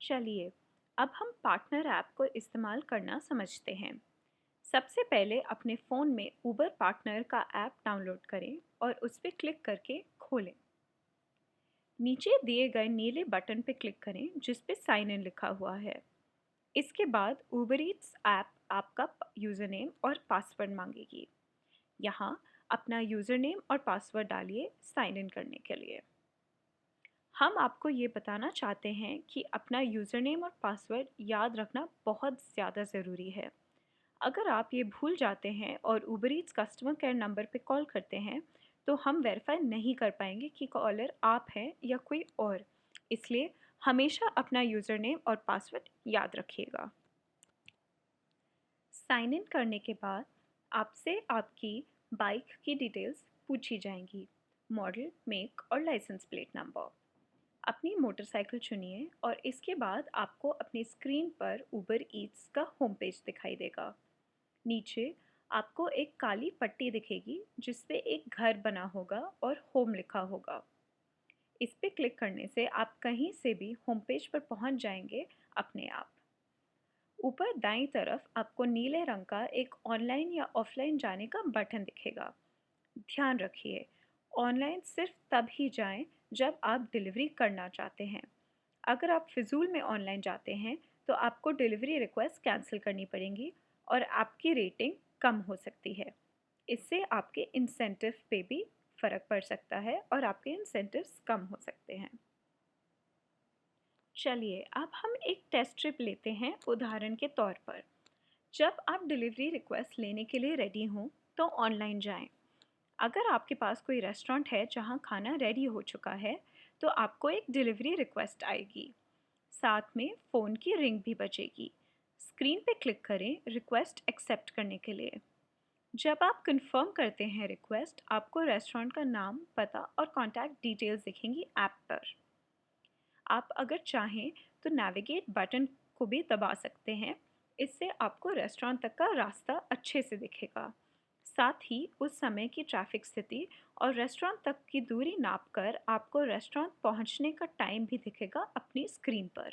चलिए, अब हम पार्टनर ऐप को इस्तेमाल करना समझते हैं। सबसे पहले अपने फ़ोन में उबर पार्टनर का ऐप डाउनलोड करें और उस पर क्लिक करके खोलें। नीचे दिए गए नीले बटन पर क्लिक करें जिस पे साइन इन लिखा हुआ है। इसके बाद उबर ईट्स ऐप आपका यूज़र नेम और पासवर्ड मांगेगी। यहाँ अपना यूज़र नेम और पासवर्ड डालिए साइन इन करने के लिए। हम आपको ये बताना चाहते हैं कि अपना यूज़र नेम और पासवर्ड याद रखना बहुत ज़्यादा ज़रूरी है। अगर आप ये भूल जाते हैं और उबर ईट्स कस्टमर केयर नंबर पे कॉल करते हैं, तो हम वेरीफाई नहीं कर पाएंगे कि कॉलर आप हैं या कोई और। इसलिए हमेशा अपना यूज़र नेम और पासवर्ड याद रखिएगा। साइन इन करने के बाद आपसे आपकी बाइक की डिटेल्स पूछी जाएंगी। मॉडल, मेक और लाइसेंस प्लेट नंबर। अपनी मोटरसाइकिल चुनिए और इसके बाद आपको अपनी स्क्रीन पर उबर ईट्स का होम पेज दिखाई देगा। नीचे आपको एक काली पट्टी दिखेगी जिस पे एक घर बना होगा और होम लिखा होगा। इस पे क्लिक करने से आप कहीं से भी होम पेज पर पहुंच जाएंगे अपने आप। ऊपर दाईं तरफ आपको नीले रंग का एक ऑनलाइन या ऑफलाइन जाने का बटन दिखेगा। ध्यान रखिए, ऑनलाइन सिर्फ तब ही जाएं जब आप डिलीवरी करना चाहते हैं। अगर आप फिजूल में ऑनलाइन जाते हैं तो आपको डिलीवरी रिक्वेस्ट कैंसिल करनी पड़ेगी और आपकी रेटिंग कम हो सकती है। इससे आपके इंसेंटिव पे भी फ़र्क पड़ सकता है और आपके इंसेंटिव्स कम हो सकते हैं। चलिए, अब हम एक टेस्ट ट्रिप लेते हैं उदाहरण के तौर पर। जब आप डिलीवरी रिक्वेस्ट लेने के लिए रेडी हों तो ऑनलाइन जाएं। अगर आपके पास कोई रेस्टोरेंट है जहां खाना रेडी हो चुका है, तो आपको एक डिलीवरी रिक्वेस्ट आएगी। साथ में फ़ोन की रिंग भी बजेगी। स्क्रीन पे क्लिक करें रिक्वेस्ट एक्सेप्ट करने के लिए। जब आप कंफर्म करते हैं रिक्वेस्ट, आपको रेस्टोरेंट का नाम, पता और कॉन्टैक्ट डिटेल्स दिखेंगी ऐप पर। आप अगर चाहें तो नेविगेट बटन को भी दबा सकते हैं। इससे आपको रेस्टोरेंट तक का रास्ता अच्छे से दिखेगा। साथ ही उस समय की ट्रैफिक स्थिति और रेस्टोरेंट तक की दूरी नापकर आपको रेस्टोरेंट पहुंचने का टाइम भी दिखेगा अपनी स्क्रीन पर।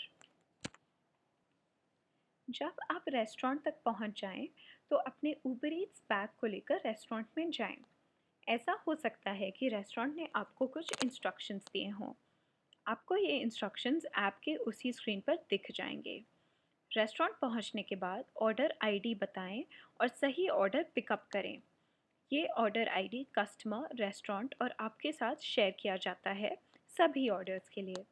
जब आप रेस्टोरेंट तक पहुंच जाएं, तो अपने उबर ईट्स बैग को लेकर रेस्टोरेंट में जाएं। ऐसा हो सकता है कि रेस्टोरेंट ने आपको कुछ इंस्ट्रक्शंस दिए हों। आपको ये इंस्ट्रक्शंस ऐप के उसी स्क्रीन पर दिख जाएंगे। रेस्टोरेंट पहुंचने के बाद ऑर्डर आईडी बताएं और सही ऑर्डर पिकअप करें। ये ऑर्डर आईडी कस्टमर, रेस्टोरेंट और आपके साथ शेयर किया जाता है सभी ऑर्डर्स के लिए।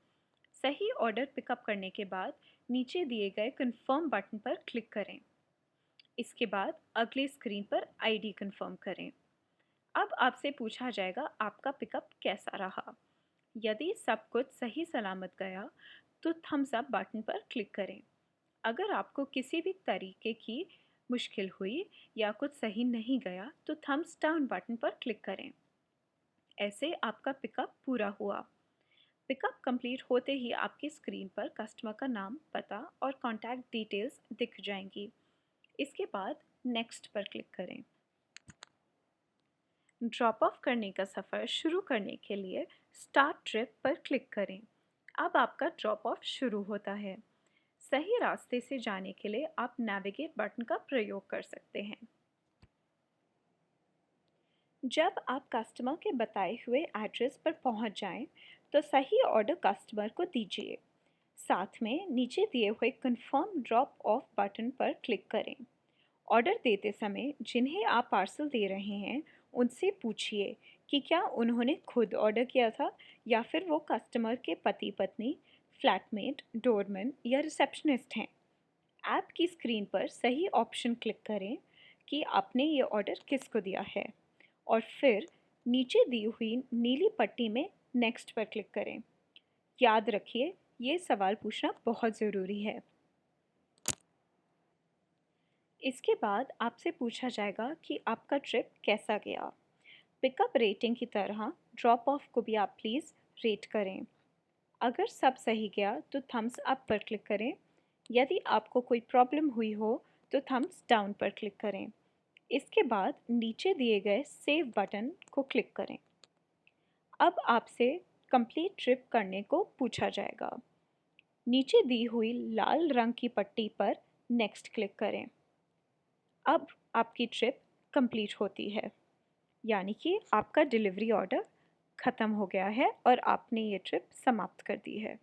सही ऑर्डर पिकअप करने के बाद नीचे दिए गए कंफर्म बटन पर क्लिक करें। इसके बाद अगली स्क्रीन पर आईडी कंफर्म करें। अब आपसे पूछा जाएगा आपका पिकअप कैसा रहा। यदि सब कुछ सही सलामत गया तो थम्स अप बटन पर क्लिक करें। अगर आपको किसी भी तरीके की मुश्किल हुई या कुछ सही नहीं गया तो थम्स डाउन बटन पर क्लिक करें। ऐसे आपका पिकअप पूरा हुआ। पिकअप कंप्लीट होते ही आपकी स्क्रीन पर कस्टमर का नाम, पता और कॉन्टैक्ट डिटेल्स दिख जाएंगी। इसके बाद नेक्स्ट पर क्लिक करें। ड्रॉप ऑफ करने का सफ़र शुरू करने के लिए स्टार्ट ट्रिप पर क्लिक करें। अब आपका ड्रॉप ऑफ शुरू होता है। सही रास्ते से जाने के लिए आप नेविगेट बटन का प्रयोग कर सकते हैं। जब आप कस्टमर के बताए हुए एड्रेस पर पहुंच जाएं, तो सही ऑर्डर कस्टमर को दीजिए। साथ में नीचे दिए हुए कंफर्म ड्रॉप ऑफ बटन पर क्लिक करें। ऑर्डर देते समय जिन्हें आप पार्सल दे रहे हैं उनसे पूछिए कि क्या उन्होंने खुद ऑर्डर किया था या फिर वो कस्टमर के पति पत्नी, फ्लैटमेट, डोरमैन या रिसेप्शनिस्ट हैं। ऐप की स्क्रीन पर सही ऑप्शन क्लिक करें कि आपने ये ऑर्डर किसको दिया है और फिर नीचे दी हुई नीली पट्टी में नेक्स्ट पर क्लिक करें। याद रखिए, ये सवाल पूछना बहुत ज़रूरी है। इसके बाद आपसे पूछा जाएगा कि आपका ट्रिप कैसा गया। पिकअप रेटिंग की तरह ड्रॉप ऑफ को भी आप प्लीज़ रेट करें। अगर सब सही गया तो थम्स अप पर क्लिक करें। यदि आपको कोई प्रॉब्लम हुई हो तो थम्स डाउन पर क्लिक करें। इसके बाद नीचे दिए गए सेव बटन को क्लिक करें। अब आपसे कंप्लीट ट्रिप करने को पूछा जाएगा। नीचे दी हुई लाल रंग की पट्टी पर नेक्स्ट क्लिक करें। अब आपकी ट्रिप कंप्लीट होती है, यानी कि आपका डिलीवरी ऑर्डर ख़त्म हो गया है और आपने ये ट्रिप समाप्त कर दी है।